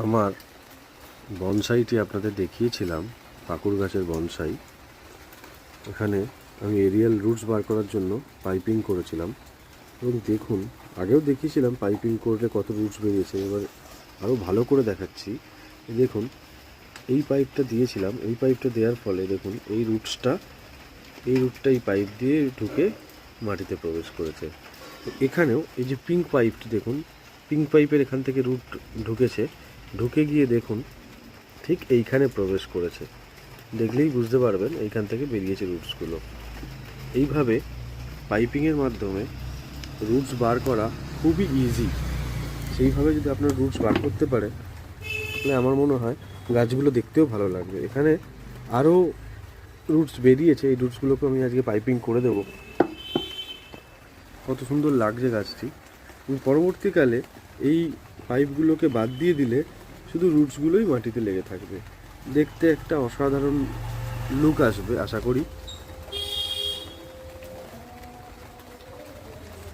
আমার বনসাইটি আপনাদের দেখিয়েছিলাম, পাকুড় গাছের বনসাই। এখানে আমি এরিয়াল রুটস বার করার জন্য পাইপিং করেছিলাম এবং দেখুন, আগেও দেখিয়েছিলাম পাইপিং করলে কত রুটস বেরিয়েছে। এবার আরও ভালো করে দেখাচ্ছি। দেখুন, এই পাইপটা দিয়েছিলাম, এই পাইপটা দেওয়ার ফলে দেখুন এই রুটটা এই পাইপ দিয়ে ঢুকে মাটিতে প্রবেশ করেছে। তো এখানেও এই যে পিঙ্ক পাইপটি দেখুন, পিঙ্ক পাইপের এখান থেকে রুট ঢুকেছে, ঢুকে গিয়ে দেখুন ঠিক এইখানে প্রবেশ করেছে। দেখলেই বুঝতে পারবেন এইখান থেকে বেরিয়েছে রুটসগুলো। এইভাবে পাইপিংয়ের মাধ্যমে রুটস বার করা খুবই ইজি। সেইভাবে যদি আপনার রুটস বার করতে পারে তাহলে আমার মনে হয় গাছগুলো দেখতেও ভালো লাগবে। এখানে আরও রুটস বেরিয়েছে, এই রুটসগুলোকে আমি আজকে পাইপিং করে দেবো। কত সুন্দর লাগছে গাছটি। পরবর্তীকালে এই পাইপগুলোকে বাদ দিয়ে দিলে শুধু রুটসগুলোই মাটিতে লেগে থাকবে, দেখতে একটা অসাধারণ লুক আসবে আশা করি।